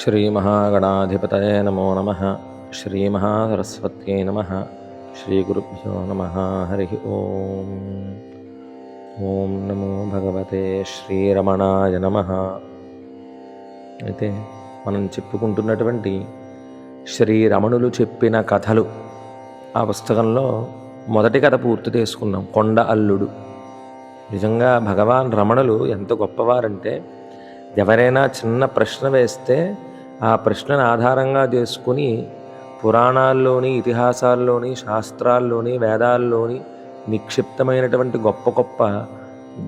श्रीमहागणाधिपतये नमो नमः। श्रीमहासरस्वत्यै नमः। श्रीगुरुभ्यो नमः। हरिः ओम्। ఓం నమో భగవతే శ్రీరమణాయ నమః. అయితే మనం చెప్పుకుంటున్నటువంటి శ్రీరమణులు చెప్పిన కథలు ఆ పుస్తకంలో మొదటి కథ పూర్తి చేసుకున్నాం, కొండ అల్లుడు. నిజంగా భగవాన్ రమణులు ఎంత గొప్పవారంటే, ఎవరైనా చిన్న ప్రశ్న వేస్తే ఆ ప్రశ్నను ఆధారంగా చేసుకుని పురాణాల్లోని, ఇతిహాసాల్లోని, శాస్త్రాల్లోని, వేదాల్లోని నిక్షిప్తమైనటువంటి గొప్ప గొప్ప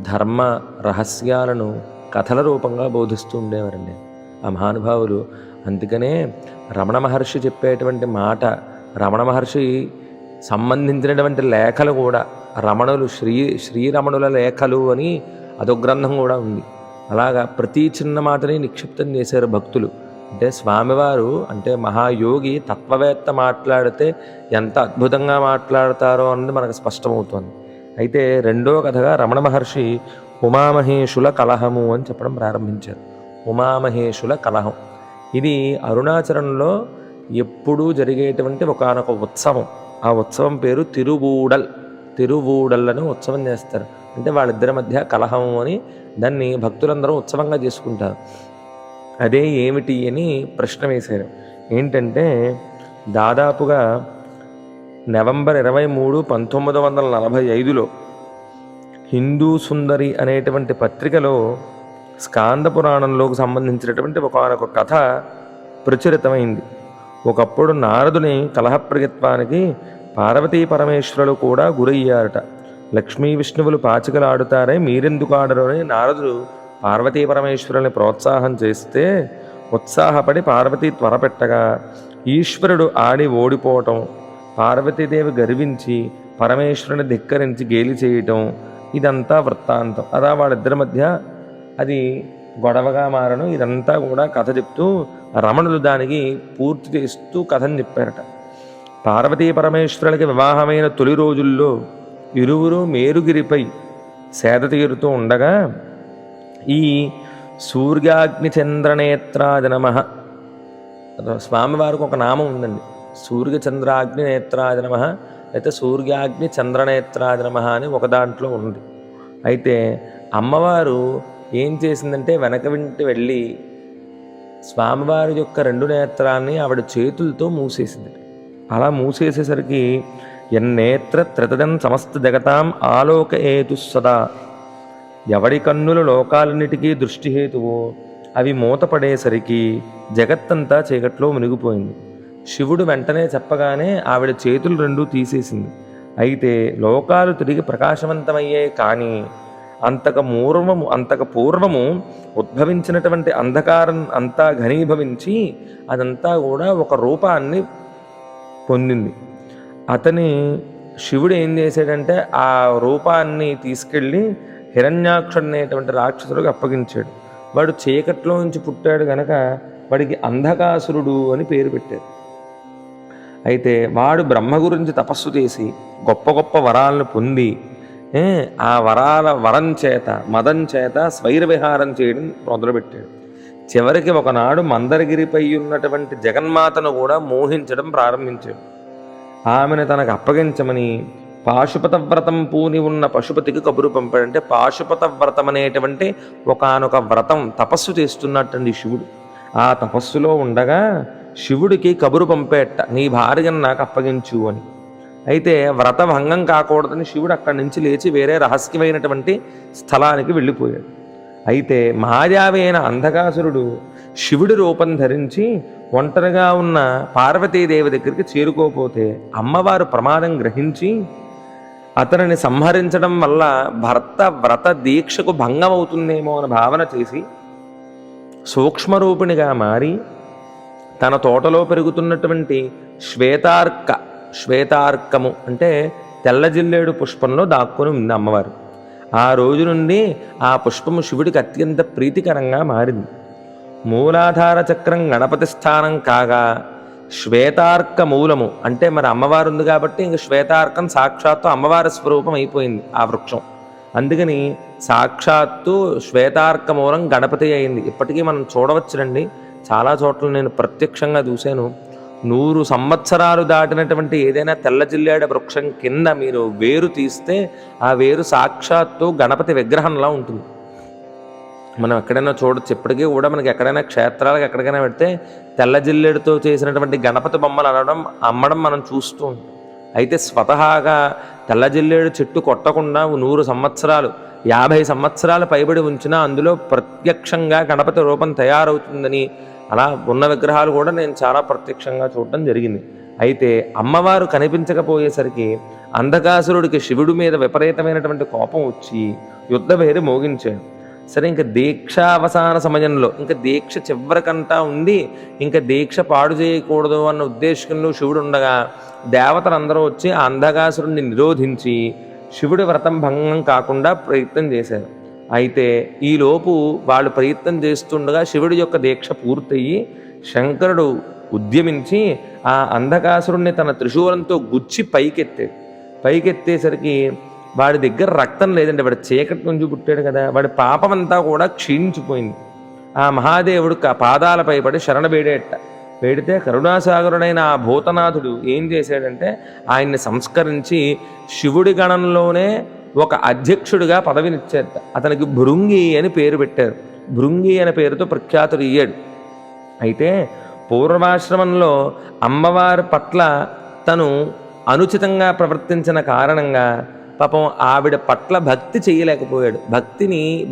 ధర్మ రహస్యాలను కథల రూపంగా బోధిస్తూ ఉండేవారండి ఆ మహానుభావులు. అందుకనే రమణ మహర్షి చెప్పేటువంటి మాట, రమణ మహర్షి సంబంధించినటువంటి లేఖలు కూడా రమణులు శ్రీరమణుల లేఖలు అని అదొక గ్రంథం కూడా ఉంది. అలాగా ప్రతి చిన్న మాటని నిక్షిప్తం చేశారు భక్తులు. అంటే స్వామివారు అంటే మహాయోగి, తత్వవేత్త మాట్లాడితే ఎంత అద్భుతంగా మాట్లాడతారో అన్నది మనకు స్పష్టమవుతోంది. అయితే రెండో కథగా రమణ మహర్షి ఉమామహేషుల కలహము అని చెప్పడం ప్రారంభించారు. ఉమామహేషుల కలహం ఇది అరుణాచలంలో ఎప్పుడూ జరిగేటువంటి ఒకానొక ఉత్సవం. ఆ ఉత్సవం పేరు తిరువూడల్ అని ఉత్సవం చేస్తారు. అంటే వాళ్ళిద్దరి మధ్య కలహము అని దాన్ని భక్తులందరూ ఉత్సవంగా చేసుకుంటారు. అదే ఏమిటి అని ప్రశ్న వేశారు. ఏంటంటే దాదాపుగా నవంబర్ 23, 1945లో హిందూ సుందరి అనేటువంటి పత్రికలో స్కాంద పురాణంలోకి సంబంధించినటువంటి ఒకనొక కథ ప్రచురితమైంది. ఒకప్పుడు నారదుని కలహప్రయత్నానికి పార్వతీ పరమేశ్వరులు కూడా గురయ్యారట. లక్ష్మీ విష్ణువులు పాచికలాడుతారే, మీరెందుకు ఆడరు అని నారదుడు పార్వతీ పరమేశ్వరుని ప్రోత్సాహం చేస్తే ఉత్సాహపడి పార్వతీ త్వరపెట్టగా ఈశ్వరుడు ఆడి ఓడిపోవటం, పార్వతీదేవి గర్వించి పరమేశ్వరుని ధిక్కరించి గేలి చేయటం, ఇదంతా వృత్తాంతం. అలా వాళ్ళిద్దరి మధ్య అది గొడవగా మారను. ఇదంతా కూడా కథ చెప్తూ రమణులు దానికి పూర్తి చేస్తూ కథని చెప్పారట. పార్వతీ పరమేశ్వరులకి వివాహమైన తొలి రోజుల్లో ఇరువురు మేరుగిరిపై సేద తీరుతూ ఉండగా ఈ సూర్యాగ్ని చంద్రనేత్రాయ నమః, స్వామివారికి ఒక నామం ఉందండి, సూర్యచంద్రాగ్ని నేత్రాయ నమః, అయితే సూర్యాగ్ని చంద్రనేత్రాయ నమః అని ఒక దాంట్లో ఉంది. అయితే అమ్మవారు ఏం చేసిందంటే వెనక వింటి వెళ్ళి స్వామివారి యొక్క రెండు నేత్రాన్ని ఆవిడ చేతులతో మూసేసింది. అలా మూసేసేసరికి ఎన్నేత్ర త్రితదం సమస్త జగతాం ఆలోక ఏతు సదా, ఎవడి కన్నుల లోకాలన్నిటికీ దృష్టిహేతువో అవి మూతపడేసరికి జగత్తంతా చీకట్లో మునిగిపోయింది. శివుడు వెంటనే చెప్పగానే ఆవిడ చేతులు రెండూ తీసేసింది. అయితే లోకాలు తిరిగి ప్రకాశవంతమయ్యాయి. కానీ అంతకు పూర్వము ఉద్భవించినటువంటి అంధకారం అంతా ఘనీభవించి అదంతా కూడా ఒక రూపాన్ని పొందింది. అతని శివుడు ఏం చేశాడంటే ఆ రూపాన్ని తీసుకెళ్ళి హిరణ్యాక్షుడు అనేటువంటి రాక్షసుడికి అప్పగించాడు. వాడు చీకట్లో నుంచి పుట్టాడు గనక వాడికి అంధకాసురుడు అని పేరు పెట్టారు. అయితే వాడు బ్రహ్మ గురించి తపస్సు చేసి గొప్ప గొప్ప వరాలను పొంది ఆ మదం చేత స్వైర విహారం చేయడం మొదలుపెట్టాడు. చివరికి ఒకనాడు మందరగిరిపై ఉన్నటువంటి జగన్మాతను కూడా మోహించడం ప్రారంభించాడు. ఆమెను తనకు అప్పగించమని పాశుపత వ్రతం పూని ఉన్న పశుపతికి కబురు పంపాడంటే, పాశుపత వ్రతం అనేటువంటి ఒకానొక వ్రతం తపస్సు చేస్తున్నట్టండి శివుడు. ఆ తపస్సులో ఉండగా శివుడికి కబురు పంపేట, నీ భార్యను నాకు అప్పగించు అని. అయితే వ్రత భంగం కాకూడదని శివుడు అక్కడి నుంచి లేచి వేరే రహస్యమైనటువంటి స్థలానికి వెళ్ళిపోయాడు. అయితే మాయావైన అంధకాసురుడు శివుడి రూపం ధరించి ఒంటరిగా ఉన్న పార్వతీదేవి దగ్గరికి చేరుకోపోతే అమ్మవారు ప్రమాదం గ్రహించి అతనిని సంహరించడం వల్ల భర్త వ్రత దీక్షకు భంగం అవుతుందేమో అని భావన చేసి సూక్ష్మరూపిణిగా మారి తన తోటలో పెరుగుతున్నటువంటి శ్వేతార్కము అంటే తెల్లజిల్లేడు పుష్పంలో దాక్కుని ఉంది అమ్మవారు. ఆ రోజు నుండి ఆ పుష్పము శివుడికి అత్యంత ప్రీతికరంగా మారింది. మూలాధార చక్రం గణపతి స్థానం కాగా శ్వేతార్క మూలము అంటే మరి అమ్మవారు ఉంది కాబట్టి ఇంక శ్వేతార్కం సాక్షాత్తు అమ్మవారి స్వరూపం అయిపోయింది ఆ వృక్షం. అందుకని సాక్షాత్తు శ్వేతార్క మూలం గణపతి అయింది. ఇప్పటికీ మనం చూడవచ్చునండి చాలా చోట్ల నేను ప్రత్యక్షంగా చూశాను. 100 సంవత్సరాలు దాటినటువంటి ఏదైనా తెల్ల జిల్లేడ వృక్షం కింద మీరు వేరు తీస్తే ఆ వేరు సాక్షాత్తు గణపతి విగ్రహంలా ఉంటుంది. మనం ఎక్కడైనా చూడొచ్చు. ఇప్పటికీ కూడా మనకి ఎక్కడైనా క్షేత్రాలకు ఎక్కడికైనా పెడితే తెల్ల జిల్లేడుతో చేసినటువంటి గణపతి బొమ్మలు అమ్మడం మనం చూస్తూ ఉంటాం. అయితే స్వతహాగా తెల్ల జిల్లేడు చెట్టు కొట్టకుండా 100 సంవత్సరాలు 50 సంవత్సరాలు పైబడి ఉంచినా అందులో ప్రత్యక్షంగా గణపతి రూపం తయారవుతుందని అలా ఉన్న విగ్రహాలు కూడా నేను చాలా ప్రత్యక్షంగా చూడటం జరిగింది. అయితే అమ్మవారు కనిపించకపోయేసరికి అంధకాసురుడికి శివుడి మీద విపరీతమైనటువంటి కోపం వచ్చి యుద్ధ భేరి మోగించాడు. సరే, ఇంకా దీక్ష అవసాన సమయంలో, ఇంకా దీక్ష చివరికంటా ఉంది, ఇంకా దీక్ష పాడు చేయకూడదు అన్న ఉద్దేశంలో శివుడు ఉండగా దేవతలందరూ వచ్చి ఆ అంధకాసురుడిని నిరోధించి శివుడి వ్రతం భంగం కాకుండా ప్రయత్నం చేశారు. అయితే ఈలోపు వాళ్ళు ప్రయత్నం చేస్తుండగా శివుడి యొక్క దీక్ష పూర్తయ్యి శంకరుడు ఉద్యమించి ఆ అంధకాసురుణ్ణి తన త్రిశూలంతో గుచ్చి పైకెత్తేసరికి వాడి దగ్గర రక్తం లేదండి. వాడి చీకటి నుంచి పుట్టాడు కదా, వాడి పాపమంతా కూడా క్షీణించిపోయింది. ఆ మహాదేవుడు పాదాలపై పడి శరణ వేడితే కరుణాసాగరుడైన ఆ భూతనాథుడు ఏం చేశాడంటే ఆయన్ని సంస్కరించి శివుడి గణంలోనే ఒక అధ్యక్షుడిగా పదవినిచ్చాడు. అతనికి భృంగి అని పేరు పెట్టారు. భృంగి అనే పేరుతో ప్రఖ్యాతుడు అయ్యాడు. అయితే పూర్వాశ్రమంలో అమ్మవారి పట్ల తను అనుచితంగా ప్రవర్తించిన కారణంగా పాపం ఆవిడ పట్ల భక్తి చేయలేకపోయాడు.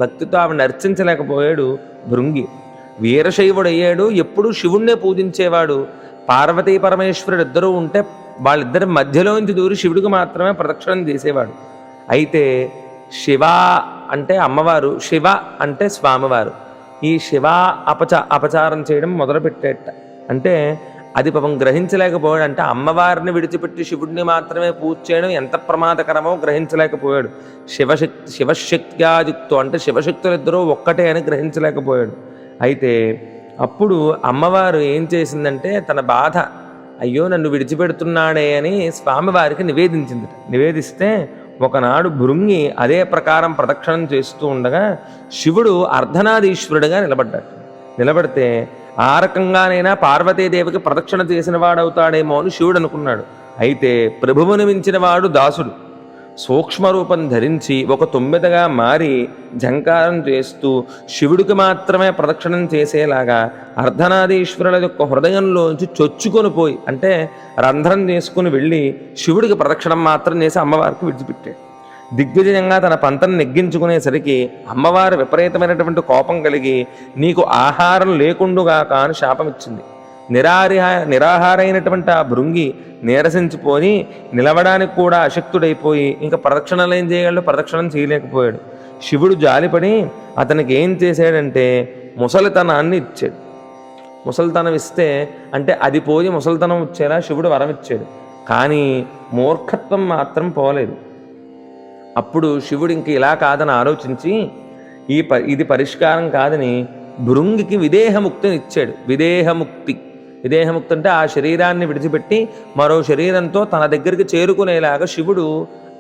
భక్తితో ఆవిడ అర్చించలేకపోయాడు భృంగి. వీరశైవుడు అయ్యాడు. ఎప్పుడూ శివుణ్ణే పూజించేవాడు. పార్వతీ పరమేశ్వరుడు ఇద్దరూ ఉంటే వాళ్ళిద్దరి మధ్యలోంచి దూరి శివుడికి మాత్రమే ప్రదక్షిణం చేసేవాడు. అయితే శివ అంటే అమ్మవారు, శివ అంటే స్వామివారు. ఈ శివ అపచారం చేయడం మొదలుపెట్టేట. అంటే అది పాపం గ్రహించలేకపోయాడు. అంటే అమ్మవారిని విడిచిపెట్టి శివుడిని మాత్రమే పూజ చేయడం ఎంత ప్రమాదకరమో గ్రహించలేకపోయాడు. శివశక్త్యాయుక్తో అంటే శివశక్తులు ఇద్దరూ ఒక్కటే అని గ్రహించలేకపోయాడు. అయితే అప్పుడు అమ్మవారు ఏం చేసిందంటే తన బాధ, అయ్యో నన్ను విడిచిపెడుతున్నాడే అని స్వామివారికి నివేదిస్తే ఒకనాడు భృంగి అదే ప్రకారం ప్రదక్షిణం చేస్తూ ఉండగా శివుడు అర్ధనాదీశ్వరుడిగా నిలబడితే ఆ రకంగానైనా పార్వతీదేవికి ప్రదక్షిణ చేసిన వాడవుతాడేమో అని శివుడు అనుకున్నాడు. అయితే ప్రభువుని మించిన వాడు దాసుడు సూక్ష్మరూపం ధరించి ఒక తొమ్మిదగా మారి ఝంకారం చేస్తూ శివుడికి మాత్రమే ప్రదక్షిణం చేసేలాగా అర్ధనాదీశ్వరుల యొక్క హృదయంలోంచి చొచ్చుకొని పోయి, అంటే రంధ్రం చేసుకుని వెళ్ళి శివుడికి ప్రదక్షిణం మాత్రం చేసి అమ్మవారికి విడిచిపెట్టాడు. దిగ్విజయంగా తన పంతను నెగ్గించుకునేసరికి అమ్మవారు విపరీతమైనటువంటి కోపం కలిగి నీకు ఆహారం లేకుండుగాక అని శాపం ఇచ్చింది. నిరాహారైనటువంటి ఆ భృంగి నీరసించిపోయి నిలవడానికి కూడా అశక్తుడైపోయి ఇంకా ప్రదక్షిణలు ఏం చేయగలడు, ప్రదక్షిణం చేయలేకపోయాడు. శివుడు జాలిపడి అతనికి ఏం చేశాడంటే ముసలితనాన్ని ఇచ్చాడు. ముసలితనం ఇస్తే అంటే అది పోయి ముసలితనం వచ్చేలా శివుడు వరం ఇచ్చాడు. కానీ మూర్ఖత్వం మాత్రం పోలేదు. అప్పుడు శివుడు ఇంక ఇలా కాదని ఆలోచించి ఇది పరిష్కారం కాదని భృంగికి విదేహముక్తిని ఇచ్చాడు. విదేహముక్తి అంటే ఆ శరీరాన్ని విడిచిపెట్టి మరో శరీరంతో తన దగ్గరికి చేరుకునేలాగా శివుడు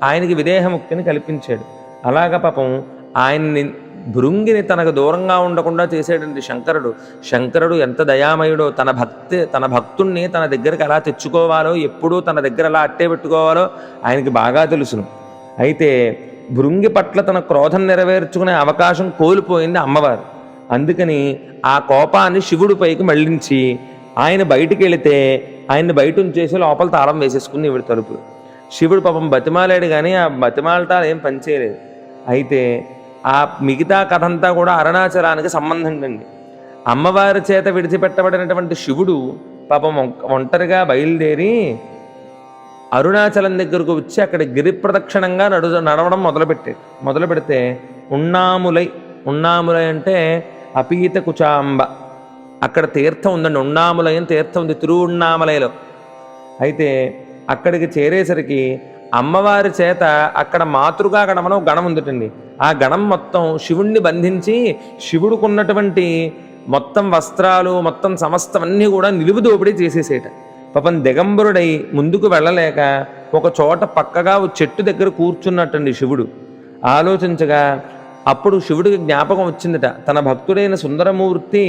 ఆయనకి విదేహముక్తిని కల్పించాడు. అలాగ పాపం ఆయన్ని భృంగిని తనకు దూరంగా ఉండకుండా చేసాడండి శంకరుడు ఎంత దయామయుడో, తన భక్తుణ్ణి తన దగ్గరికి ఎలా తెచ్చుకోవాలో, ఎప్పుడూ తన దగ్గర ఎలా అట్టే పెట్టుకోవాలో ఆయనకి బాగా తెలుసును. అయితే భృంగి పట్ల తన క్రోధం నెరవేర్చుకునే అవకాశం కోల్పోయింది అమ్మవారు. అందుకని ఆ కోపాన్ని శివుడి పైకి మళ్లించి ఆయన బయటికి వెళితే ఆయన్ని బయట ఉంచేసి లోపల తాళం వేసేసుకుని ఇవిడి తలుపులు. శివుడు పాపం బతిమాలాడు, కానీ ఆ బతిమాలతాలు ఏం పనిచేయలేదు. అయితే ఆ మిగతా కథ అంతా కూడా అరుణాచలానికి సంబంధం అండి. అమ్మవారి చేత విడిచిపెట్టబడినటువంటి శివుడు పాపం ఒంటరిగా బయలుదేరి అరుణాచలం దగ్గరకు వచ్చి అక్కడ గిరి ప్రదక్షిణంగా నడవడం మొదలు పెడితే ఉన్నాములై అంటే అపీత కుచాంబ, అక్కడ తీర్థం ఉందండి. ఉన్నాములయం తీర్థం ఉంది తిరువన్నామలైలో. అయితే అక్కడికి చేరేసరికి అమ్మవారి చేత అక్కడ మాతృగా గణమని ఒక గణం ఉందటండి. ఆ గణం మొత్తం శివుణ్ణి బంధించి శివుడుకున్నటువంటి మొత్తం వస్త్రాలు మొత్తం సమస్తం అన్నీ కూడా నిలువు దోపిడీ చేసేసేట. పాపం దిగంబరుడై ముందుకు వెళ్ళలేక ఒక చోట పక్కగా చెట్టు దగ్గర కూర్చున్నట్టండి శివుడు. ఆలోచించగా అప్పుడు శివుడికి జ్ఞాపకం వచ్చిందట, తన భక్తుడైన సుందరమూర్తి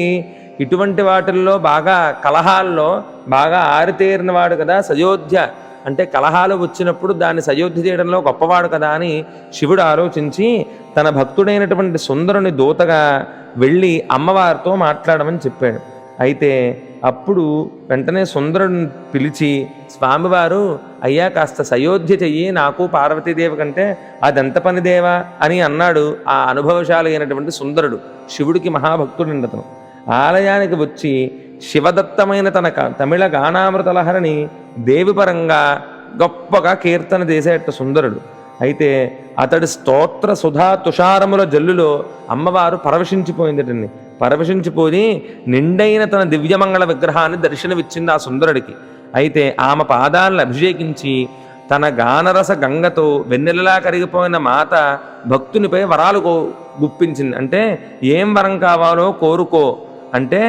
ఇటువంటి వాటిల్లో బాగా కలహాల్లో బాగా ఆరితేరిన వాడు కదా సయోధ్య, అంటే కలహాలు వచ్చినప్పుడు దాన్ని సయోధ్య చేయడంలో గొప్పవాడు కదా అని శివుడు ఆలోచించి తన భక్తుడైనటువంటి సుందరుని దూతగా వెళ్ళి అమ్మవారితో మాట్లాడమని చెప్పాడు. అయితే అప్పుడు వెంటనే సుందరుడిని పిలిచి స్వామివారు, అయ్యా కాస్త సయోధ్య చెయ్యి, నాకు పార్వతీదేవి కంటే అదెంత పనిదేవా అని అన్నాడు. ఆ అనుభవశాలి అయినటువంటి సుందరుడు శివుడికి మహాభక్తుడు అతను. ఆలయానికి వచ్చి శివదత్తమైన తన తమిళ గానామృతలహరిని దేవిపరంగా గొప్పగా కీర్తన చేసేట సుందరుడు. అయితే అతడి స్తోత్ర సుధా తుషారముల జల్లులో అమ్మవారు పరవశించిపోయిందటండి. పరవశించిపోయి నిండైన తన దివ్యమంగళ విగ్రహాన్ని దర్శనమిచ్చింది ఆ సుందరుడికి. అయితే ఆమె పాదాలను అభిషేకించి తన గానరస గంగతో వెన్నెలలా కరిగిపోయిన మాత భక్తునిపై వరాలు గుప్పించింది. అంటే ఏం వరం కావాలో కోరుకో అంటే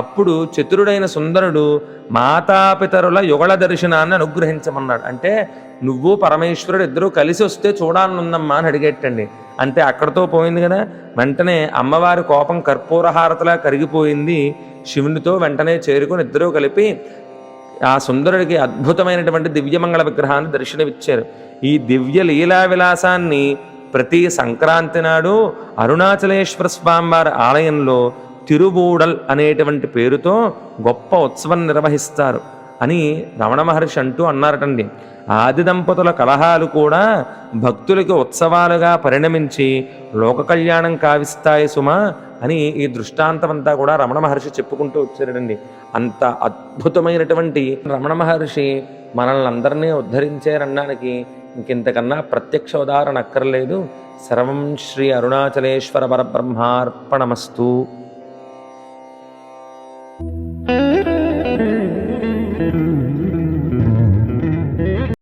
అప్పుడు చతురుడైన సుందరుడు మాతాపితరుల యుగళ దర్శనాన్ని అనుగ్రహించమన్నాడు. అంటే నువ్వు పరమేశ్వరుడు ఇద్దరూ కలిసి వస్తే చూడాలనుందమ్మా అని అడిగేటండి. అంటే అక్కడతో పోయింది కదా. వెంటనే అమ్మవారి కోపం కర్పూరహారతలా కరిగిపోయింది. శివునితో వెంటనే చేరుకుని ఇద్దరూ కలిపి ఆ సుందరుడికి అద్భుతమైనటువంటి దివ్యమంగళ విగ్రహాన్ని దర్శనమిచ్చారు. ఈ దివ్య లీలా విలాసాన్ని ప్రతి సంక్రాంతి నాడు అరుణాచలేశ్వర స్వామివారి ఆలయంలో తిరుబూడల్ అనేటువంటి పేరుతో గొప్ప ఉత్సవం నిర్వహిస్తారు అని రమణ మహర్షి అంటూ అన్నారటండి. ఆది దంపతుల కలహాలు కూడా భక్తులకి ఉత్సవాలుగా పరిణమించి లోక కళ్యాణం కావిస్తాయి సుమా అని ఈ దృష్టాంతమంతా కూడా రమణ మహర్షి చెప్పుకుంటూ వచ్చారండి. అంత అద్భుతమైనటువంటి రమణ మహర్షి మనల్ని అందరినీ ఉద్ధరించారనడానికి ఇంకింతకన్నా ప్రత్యక్ష ఉదాహరణ అక్కర్లేదు. సర్వం శ్రీ అరుణాచలేశ్వర పరబ్రహ్మార్పణమస్తు.